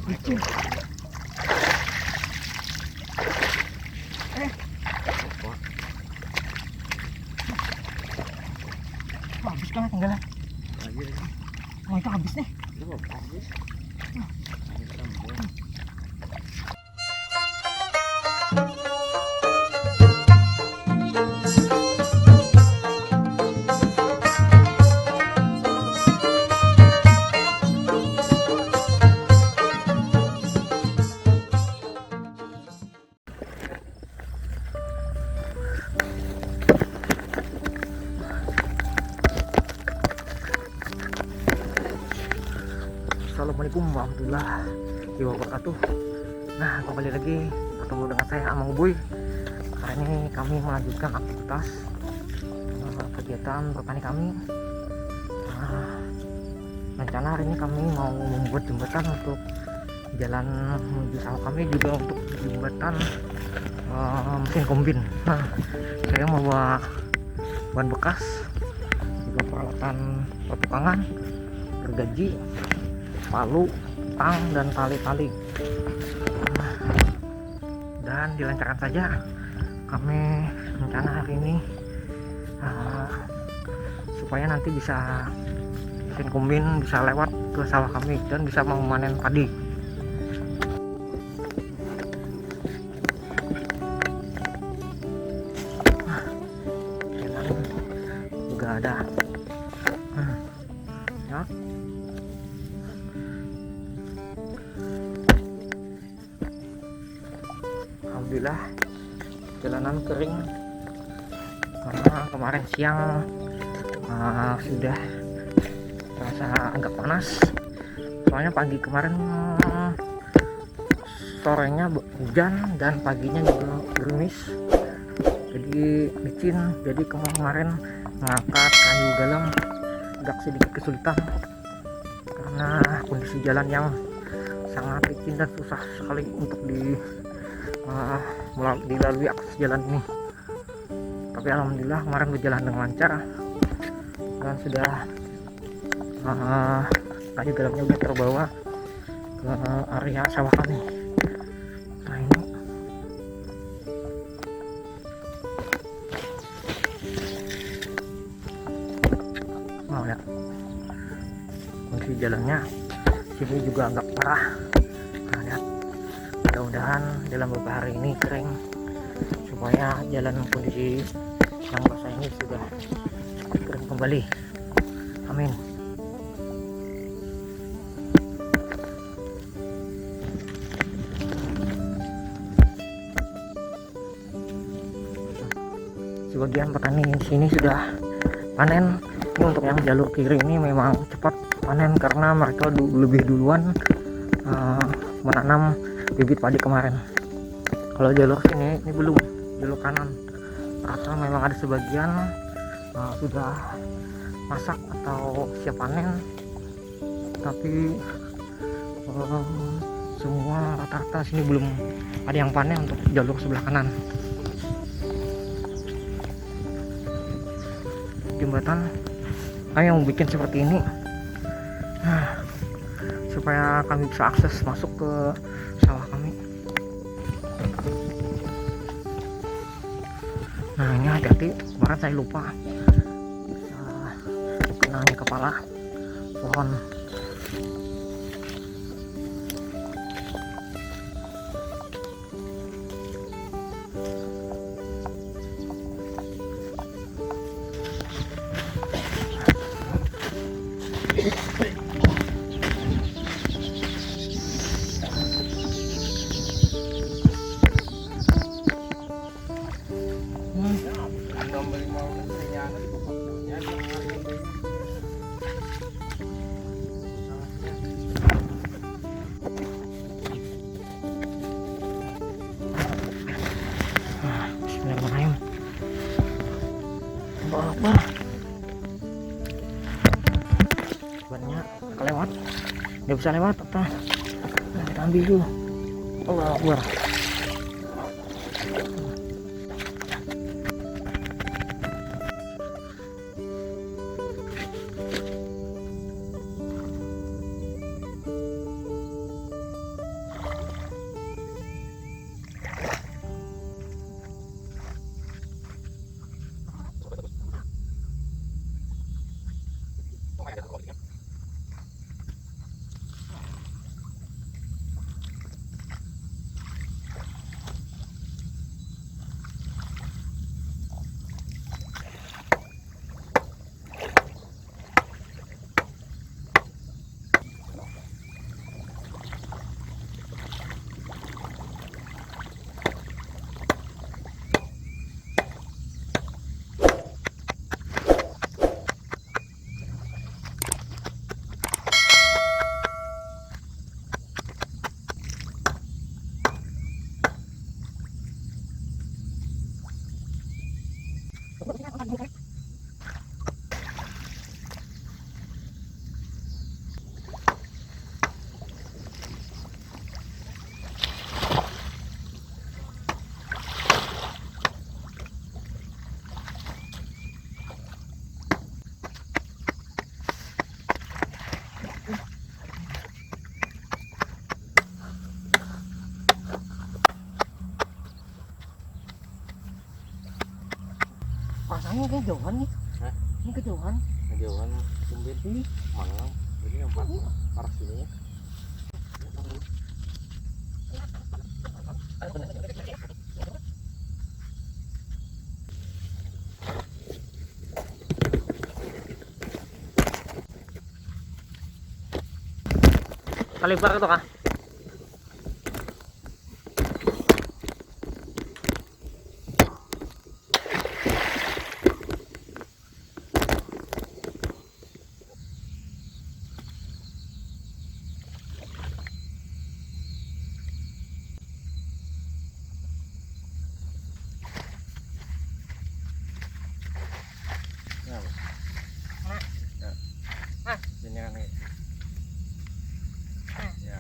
Licin. Habis kan tinggal. Oh itu habis nih. Habis. Assalamualaikum warahmatullahi wabarakatuh. Nah, kembali lagi bertemu dengan saya Amang Boy. Hari ini kami melanjutkan aktivitas kegiatan bertani kami. Rencana hari ini kami mau membuat jembatan untuk jalan menuju sawah kami, juga untuk jembatan mesin kombin. Nah, saya membawa bahan bekas, juga peralatan pertukangan, gergaji, palu, tang, dan tali-tali. Dan dilancarkan saja. Kami rencana hari ini supaya nanti bisa mesin kombin bisa lewat ke sawah kami dan bisa memanen padi. Jalan juga ada. Ya. Alhamdulillah jalanan kering karena kemarin siang sudah terasa agak panas, soalnya pagi kemarin sorenya hujan dan paginya juga gerimis, jadi licin. Jadi kemarin mengangkat kayu galang agak sedikit kesulitan karena kondisi jalan yang sangat licin dan susah sekali untuk dilalui akses jalan ini. Tapi alhamdulillah kemarin berjalan dengan lancar dan sudah kayu galamnya sudah terbawa ke area sawah kami. Nah ini mau lihat kondisi jalannya, sini juga agak parah. Nah, lihat, mudah-mudahan dalam beberapa hari ini kering supaya jalan kondisi yang basah ini sudah kering kembali. Amin. Sebagian petani di sini sudah panen. Ini untuk yang jalur kiri ini memang cepat panen karena mereka lebih duluan menanam bibit padi kemarin. Kalau jalur sini ini belum, jalur kanan rasa memang ada sebagian sudah masak atau siap panen, tapi semua rata-rata sini belum ada yang panen untuk jalur sebelah kanan. Jembatan kami yang bikin seperti ini supaya kami bisa akses masuk ke sawah kami. Nah ini hati-hati, kemarin saya lupa kena kepala pohon. Bismillahirrahmanirrahim. Akbar. Banyak kelewat, nggak bisa lewat apa? Nah, kita ambil dulu. Allah Akbar. Ini kejauhan nih. Hah? Ini kejauhan. Kejauhan sumber di mana? Jadi yang arah sini ya. Kalibar itu kah? Sini kan nih. Ya,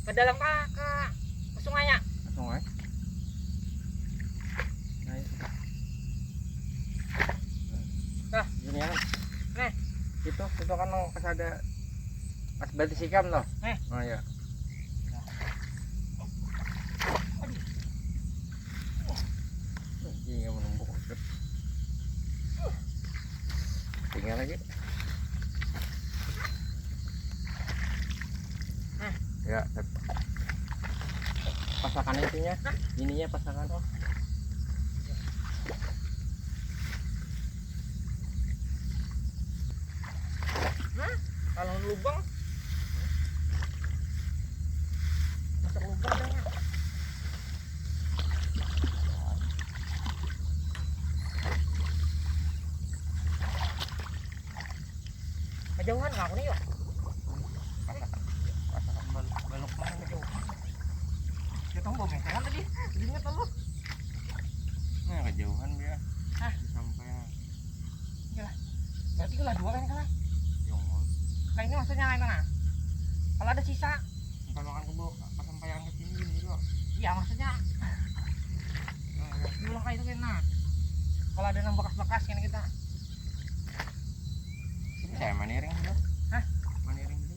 Ke dalam kah? Ke sungainya? sungai. Nah, Dah. Sini kan. Nih. Itu kan pas ada pas batu sikam loh. Oh ya. Ini menumpuk. Tinggal lagi. Ya, pasakan itunya, ininya pasakan. Kalau lubang masuk lubang dah. Kejauhan nggak aku nih yuk. Pasakan belok mana kejauhan. Kita mau meteran tadi. Jadinya tahu. Nah, kejauhan dia. Hah? Sampai Ya. Berarti kalau dua kan kalah. Yongol. Nah ini maksudnya lain mana? Kalau ada sisa, Sampai makan kebo pas sampai yang ke sini gini juga. ya maksudnya diulang kayak itu kan. Nah, kalau ada yang bekas-bekas kan kita. Ini saya maniring dulu. Hah? Maniring dulu.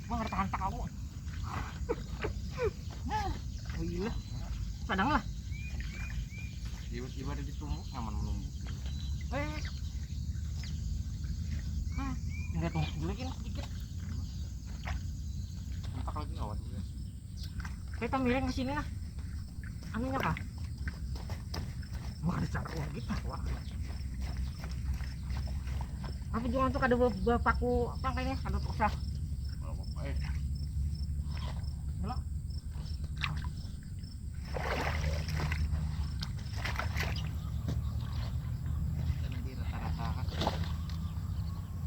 Gua ngerti hantak kamu. Oh iya. Padang lah. Tiba-tiba ada ditumbuk nyaman menumbuk. Enggak tumbuk dulu kan sedikit. Entak lagi awal dulu ya. Kita miring ke sini lah. Anunya kah? Wah ada cara uang kita. Wah. Apa juga untuk ada bapakku apa kayaknya ada usah. Kalau bapak Belum. nanti rata-rata kan.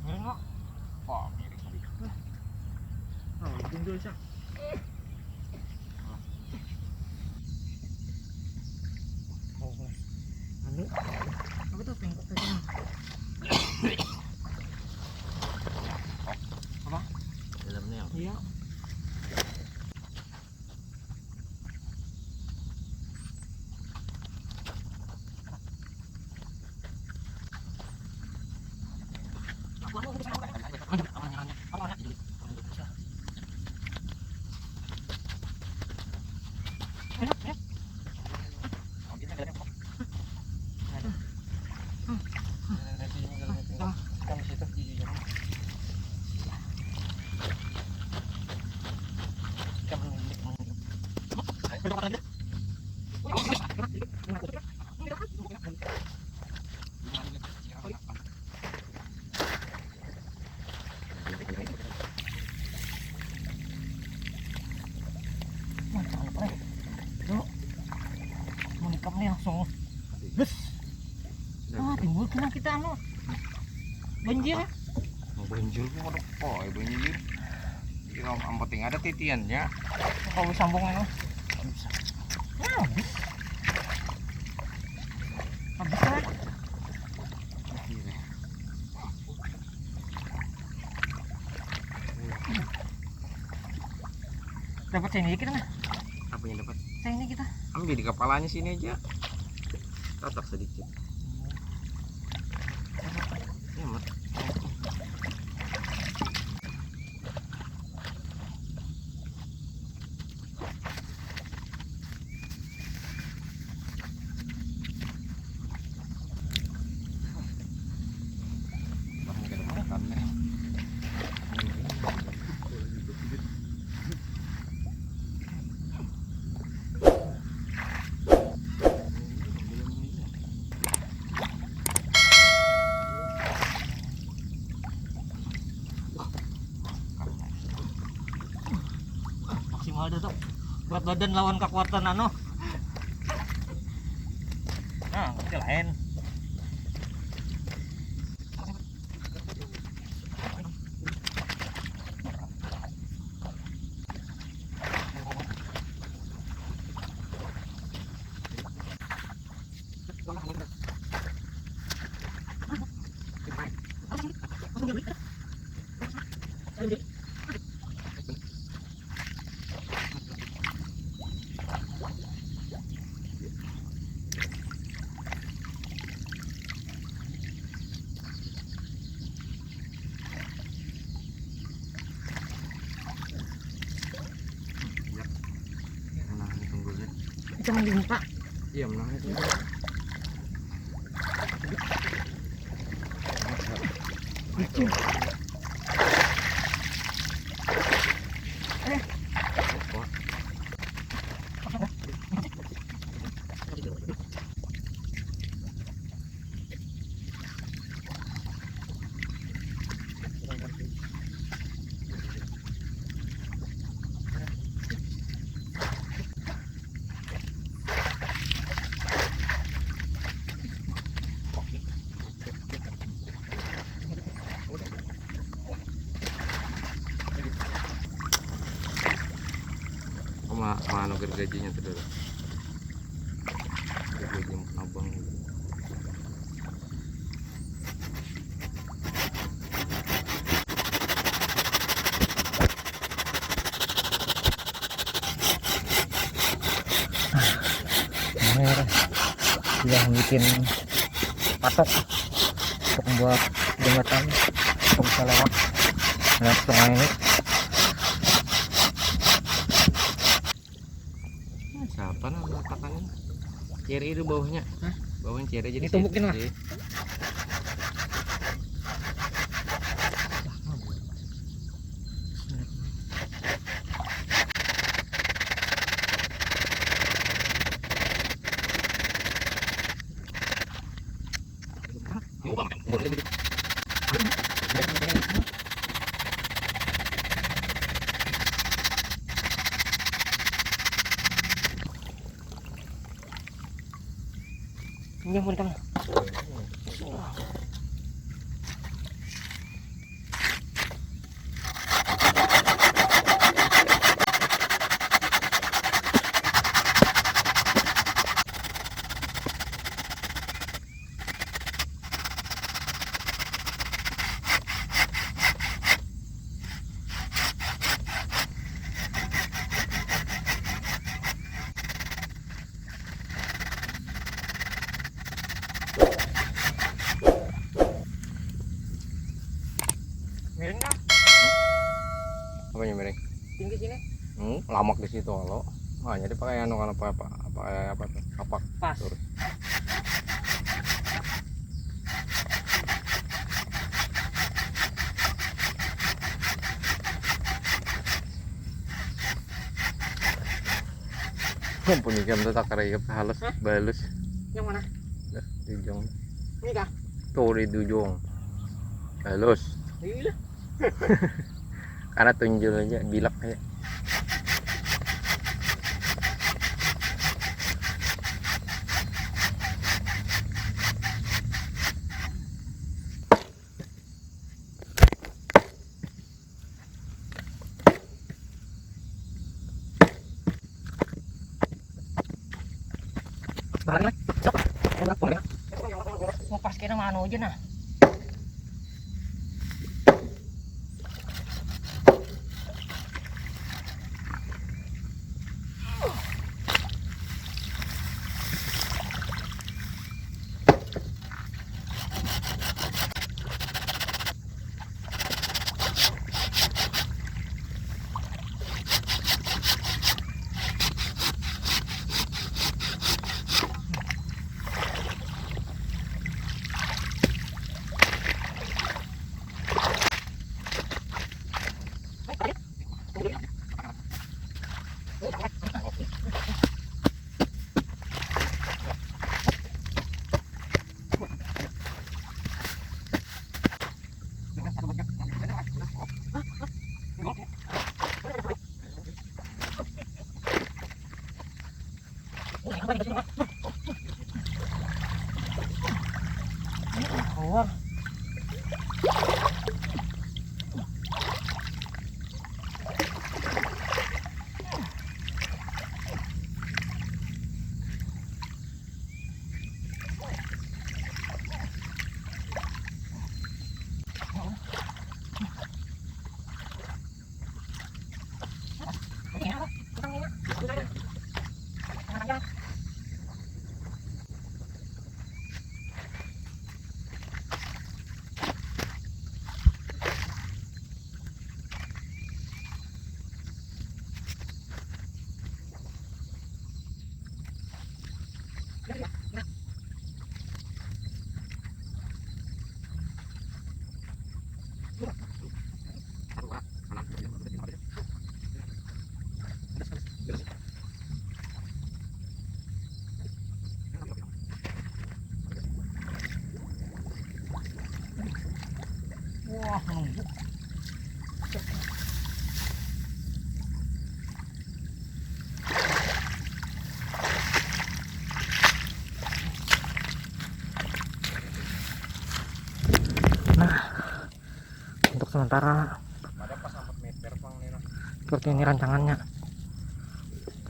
Miring kok. Oh, miring tadi. Oh, gundul sih. Oh, anu. Apa tuh pengkok tadi? Apa? Dalamnya yang Iya. timbul kena kita banjir ya. Banjir kok ada koi banjir. Yang penting ada titiannya. Kalau sambungnya bisa. Habis. Habis kan? Dapat sini kita nggak? Apanya dapat? Sini kita. Ambil di kepalanya sini aja. Tatak sedikit. Ya, Mat. Maksimal ada tuh. Berat badan lawan kekuatan nah itu lain. Kita mending Pak. Iya menang itu. Mana gajinya tuh dulu. Gaji abang. Ini sudah bikin patok untuk membuat jembatan untuk bisa lewat sungai ini. Siapa nama katakannya? Ciri itu bawahnya. Hah? Bawahnya ciri jadi Ditumpukin lah. Ini pun teman. Miring dah. Apanya miring? Tinggi sini. Lamak di situ lo. Ah, jadi pakai anu kan apa tuh? Kapak. Pas. Terus. Ampun ikan tuh tak karep halus balus. Yang mana? Dah, di ujung. Ini kah? Tuh di ujung. Halus. Iya. Karena tunjul aja bilak aja. Mau pas kena mana aja nah. Oh. Wah, nunggu. Nah, untuk sementara Ada pas 4 meter pang nih. seperti ini rancangannya.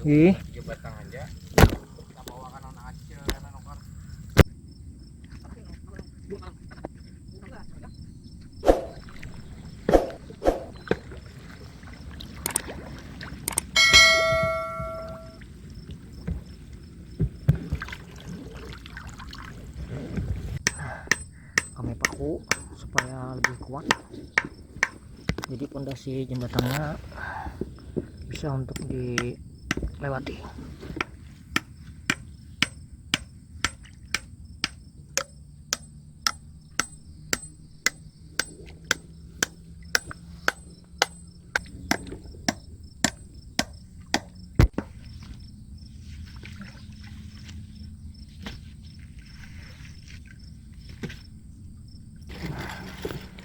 Ih, Jembatan aja. Kita bawakan anak acil dan anak. kami paku supaya lebih kuat, jadi pondasi jembatannya bisa untuk dilewati.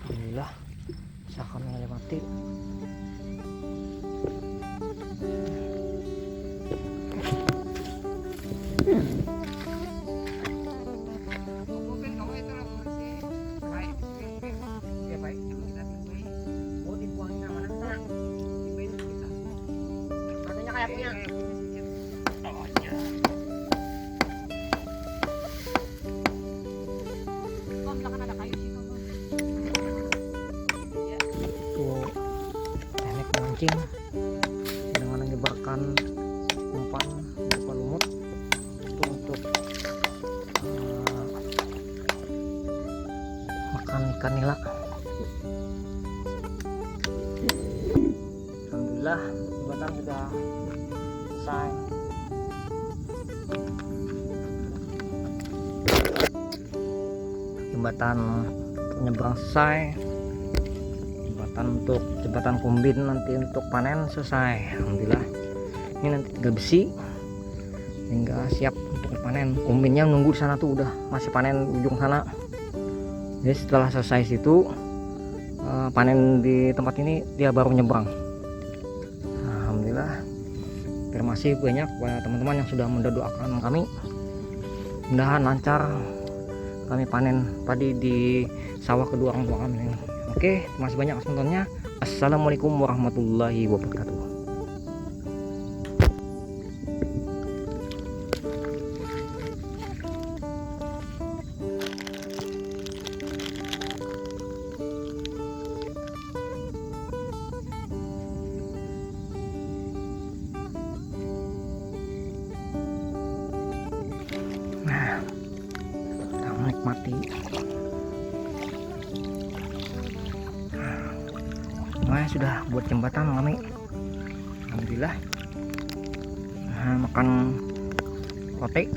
Alhamdulillah bisa kami lewati. Itu teknik memancing dengan menyebarkan umpan berupa lumut itu untuk makan ikan nila. Alhamdulillah jembatan sudah selesai. Jembatan penyeberang selesai. Untuk jembatan kombin nanti untuk panen selesai. Alhamdulillah ini nanti tinggal besi hingga siap untuk panen. Kombinnya nunggu di sana tuh, udah masih panen ujung sana. Jadi setelah selesai situ panen di tempat ini dia baru nyebrang. Alhamdulillah, terima kasih banyak kepada teman-teman yang sudah mendoakan kami, mudahan lancar kami panen padi di sawah kedua orang tua kami ini. Oke, terima kasih banyak atas nontonnya. Assalamualaikum warahmatullahi wabarakatuh. mati. Nah, sudah buat jembatan Mami, alhamdulillah. Nah, makan roti